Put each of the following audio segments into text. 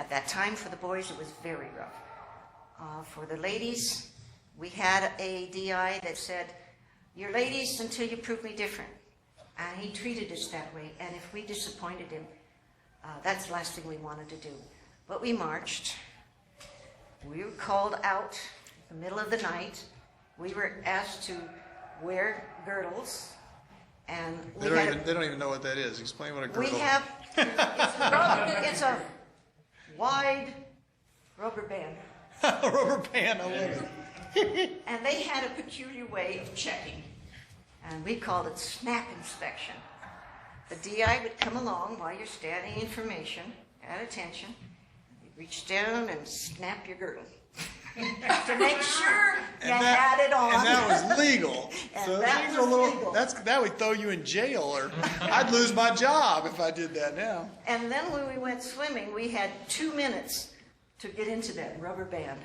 At that time, for the boys, it was very rough. For the ladies, we had a DI that said, "You're ladies until you prove me different." And he treated us that way. And if we disappointed him, that's the last thing we wanted to do. But we marched. We were called out in the middle of the night. We were asked to wear girdles. And they don't even know what that is. Explain what a girdle is. We have, it's a wide rubber band. A rubber band, I love it. And they had a peculiar way of checking. And we called it snap inspection. The DI would come along while you're standing in formation, at attention. He'd reach down and snap your girdle. To make sure you had it on. And that was legal. So that was legal. That would throw you in jail, or I'd lose my job if I did that now. And then when we went swimming, we had 2 minutes to get into that rubber band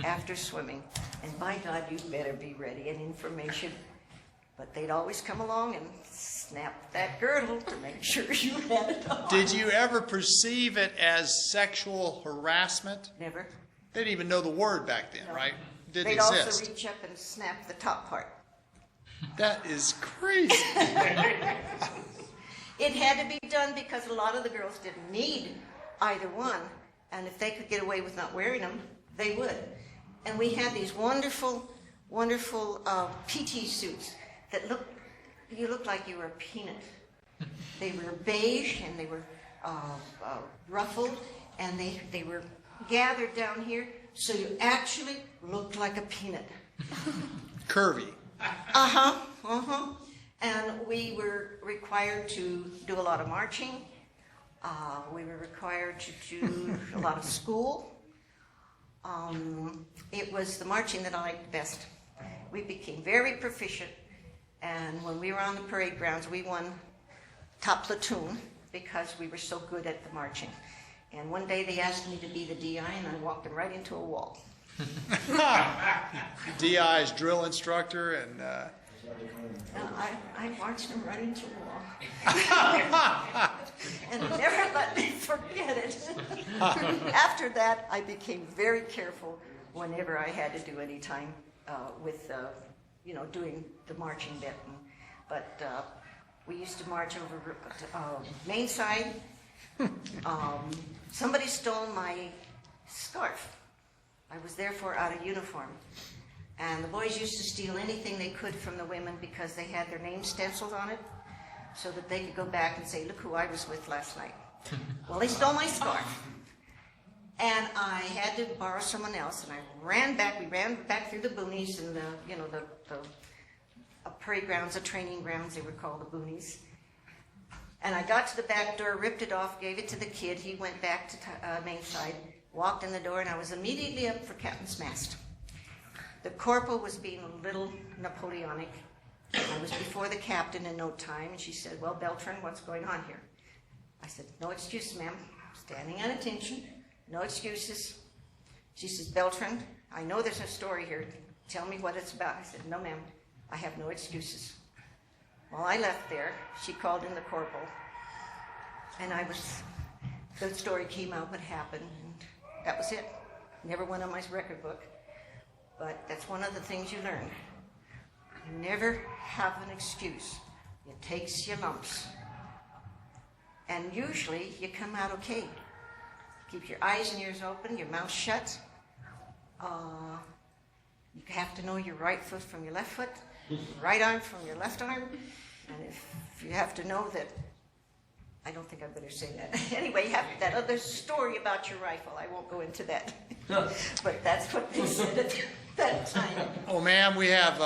after swimming. And by God, you better be ready and information. But they'd always come along and snap that girdle to make sure you had it on. Did you ever perceive it as sexual harassment? Never. They didn't even know the word back then, No. right? Didn't They'd exist. also reach up and snap the top part. That is crazy. It had to be done because a lot of the girls didn't need either one. And if they could get away with not wearing them, they would. And we had these wonderful, wonderful PT suits that you looked like you were a peanut. They were beige and they were ruffled and they were gathered down here, so you actually looked like a peanut. Curvy. And we were required to do a lot of marching. We were required to do a lot of school. It was the marching that I liked best. We became very proficient, and when we were on the parade grounds, we won top platoon because we were so good at the marching. And one day they asked me to be the DI, and I walked them right into a wall. DI is drill instructor, and I marched them right into a wall. And never let me forget it. After that, I became very careful whenever I had to do any time with, doing the marching bit. But we used to march over Main Side. Somebody stole my scarf. I was therefore out of uniform. And the boys used to steal anything they could from the women because they had their names stenciled on it so that they could go back and say, "Look who I was with last night." Well, they stole my scarf. And I had to borrow someone else, and I ran back. We ran back through the boonies and the parade grounds, the training grounds, they were called the boonies. And I got to the back door, ripped it off, gave it to the kid. He went back to Main Side, walked in the door, and I was immediately up for captain's mast. The corporal was being a little Napoleonic. I was before the captain in no time, and she said, "Well, Beltran, what's going on here?" I said, "No excuses, ma'am. Standing at attention. No excuses." She says, "Beltran, I know there's a story here. Tell me what it's about." I said, "No, ma'am. I have no excuses." Well, I left there. She called in the corporal, and the story came out what happened, and that was it. Never went on my record book, but that's one of the things you learn. You never have an excuse. It takes you lumps, and usually you come out okay. Keep your eyes and ears open, your mouth shut. You have to know your right foot from your left foot, right arm from your left arm. And if you have to know that, I don't think I better say that. Anyway, you have that other story about your rifle. I won't go into that. But that's what they said at that time. Oh, ma'am, we have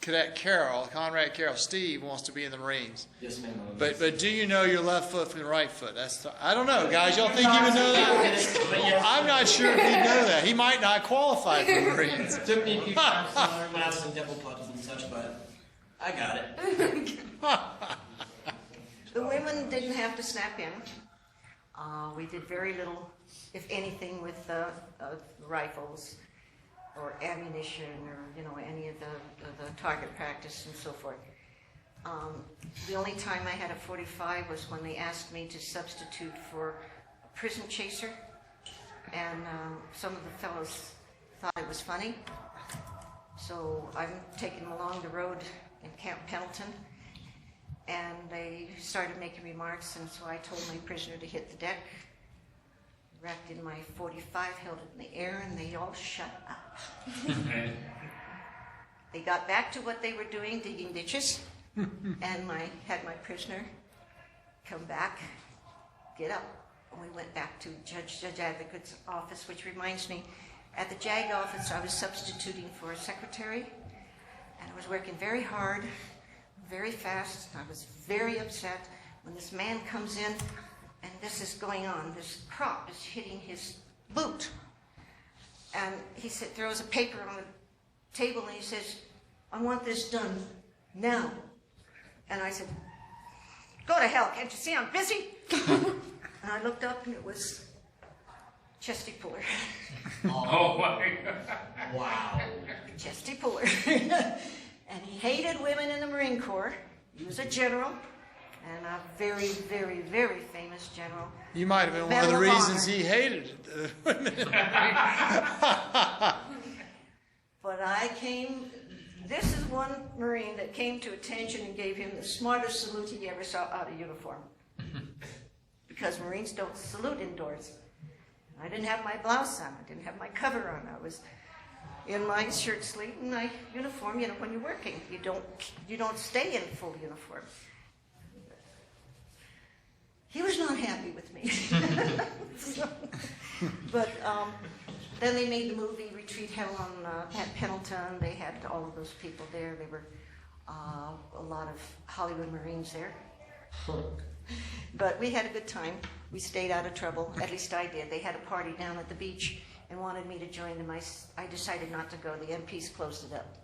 Cadet Carroll, Conrad Carroll. Steve wants to be in the Marines. Yes, ma'am. But do you know your left foot from your right foot? I don't know, guys. Y'all think he would know that? I'm not sure if he'd know that. He might not qualify for the Marines. It took me a few times to learn when I was in devil puddles and such, but I got it. The women didn't have to snap in. We did very little, if anything, with rifles or ammunition or any of the target practice and so forth. The only time I had a .45 was when they asked me to substitute for a prison chaser, and some of the fellows thought it was funny. So I'm taking them along the road in Camp Pendleton, and they started making remarks, and so I told my prisoner to hit the deck, wrapped in my 45, held it in the air, and they all shut up. They got back to what they were doing, digging ditches, and had my prisoner come back, get up, and we went back to Judge Advocate's office, which reminds me, at the JAG office I was substituting for a secretary, and I was working very hard, very fast. I was very upset when this man comes in, and this is going on. This prop is hitting his boot, and he throws a paper on the table, and he says, "I want this done now." And I said, "Go to hell, can't you see I'm busy?" And I looked up, and it was Chesty Puller. Oh my God. Wow. Chesty Puller. And he hated women in the Marine Corps. He was a general, and a very, very, very famous general. You might have been one Medal of the of reasons Honor. he hated it. But this is one Marine that came to attention and gave him the smartest salute he ever saw out of uniform. Because Marines don't salute indoors. I didn't have my blouse on. I didn't have my cover on. I was in my shirt sleeve and my uniform. You know, when you're working, you don't stay in full uniform. He was not happy with me. But then they made the movie Retreat Hell at Pendleton. They had all of those people there. There were a lot of Hollywood Marines there. But we had a good time. We stayed out of trouble. At least I did. They had a party down at the beach and wanted me to join them. I decided not to go. The MPs closed it up.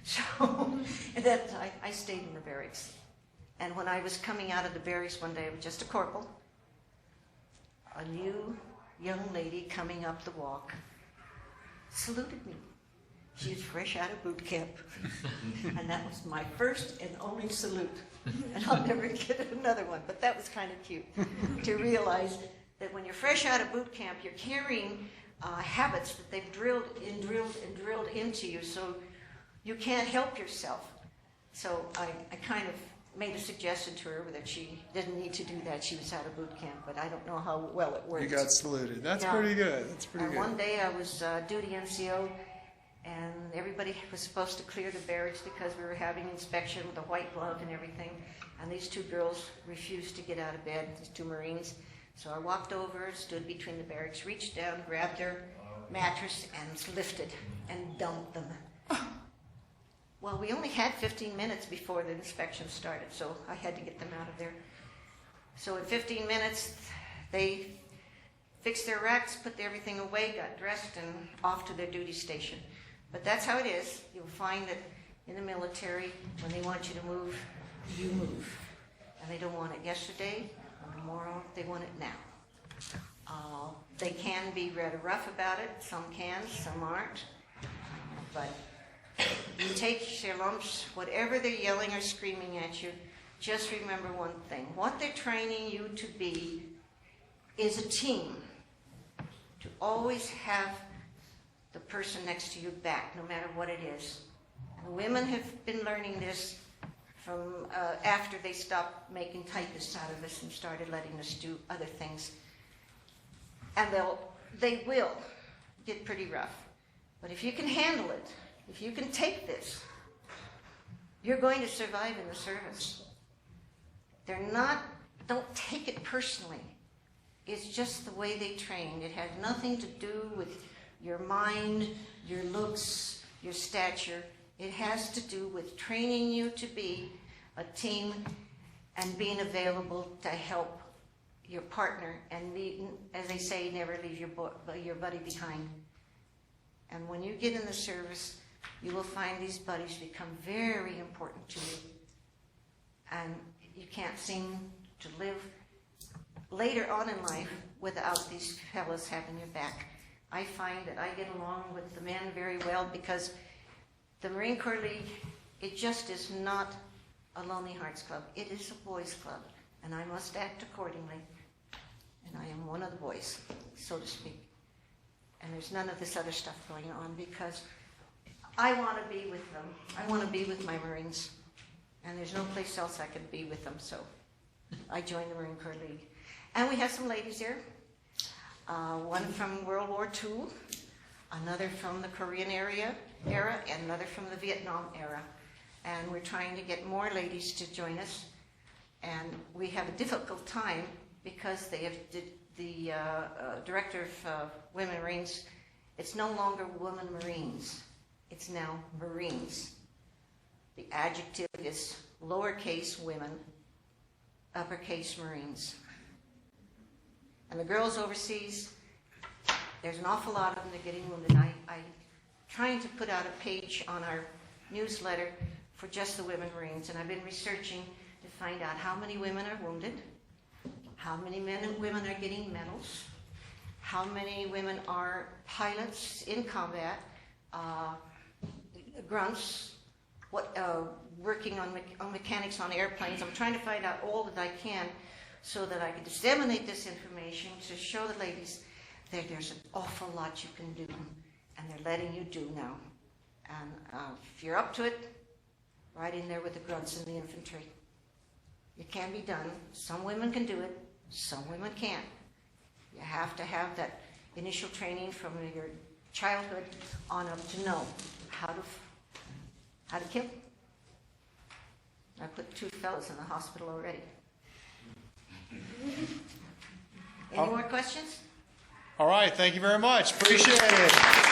So I stayed in the barracks. And when I was coming out of the barracks one day, I was just a corporal. A new young lady coming up the walk saluted me. She was fresh out of boot camp. And that was my first and only salute. And I'll never get another one. But that was kind of cute to realize that when you're fresh out of boot camp, you're carrying habits that they've drilled into you, so you can't help yourself. So I kind of made a suggestion to her that she didn't need to do that. She was out of boot camp, but I don't know how well it worked. You got saluted. That's Yeah. pretty good. That's pretty good. One day I was duty NCO, and everybody was supposed to clear the barracks because we were having inspection with a white glove and everything. And these two girls refused to get out of bed, these two Marines. So I walked over, stood between the barracks, reached down, grabbed their mattress, and lifted and dumped them. Well, we only had 15 minutes before the inspection started, so I had to get them out of there. So in 15 minutes, they fixed their racks, put everything away, got dressed, and off to their duty station. But that's how it is. You'll find that in the military, when they want you to move, you move. And they don't want it yesterday or tomorrow. They want it now. They can be rather rough about it. Some can, some aren't. But you take their lumps, whatever they're yelling or screaming at you, just remember one thing. What they're training you to be is a team. To always have the person next to you back, no matter what it is. And women have been learning this from after they stopped making typists out of us and started letting us do other things. And they will get pretty rough. But if you can handle it, if you can take this, you're going to survive in the service. Don't take it personally. It's just the way they train. It has nothing to do with your mind, your looks, your stature. It has to do with training you to be a team and being available to help your partner and, as they say, never leave your buddy behind. And when you get in the service, you will find these buddies become very important to you. And you can't seem to live later on in life without these fellows having your back. I find that I get along with the men very well because the Marine Corps League, it just is not a Lonely Hearts Club. It is a boys' club, and I must act accordingly. And I am one of the boys, so to speak. And there's none of this other stuff going on because I want to be with them. I want to be with my Marines. And there's no place else I could be with them, so I joined the Marine Corps League. And we have some ladies there. One from World War II, another from the Korean era, and another from the Vietnam era. And we're trying to get more ladies to join us. And we have a difficult time because they have the director of Women Marines. It's no longer Women Marines. It's now Marines. The adjective is lowercase women, uppercase Marines. And the girls overseas, there's an awful lot of them that are getting wounded. I'm trying to put out a page on our newsletter for just the women Marines, and I've been researching to find out how many women are wounded, how many men and women are getting medals, how many women are pilots in combat, grunts, working on mechanics on airplanes. I'm trying to find out all that I can so that I can disseminate this information to show the ladies that there's an awful lot you can do, and they're letting you do now. And if you're up to it, right in there with the grunts and the infantry. It can be done. Some women can do it. Some women can't. You have to have that initial training from your childhood on up to know how to kill. I put 2 fellas in the hospital already. Any more questions? All right, thank you very much. Appreciate it.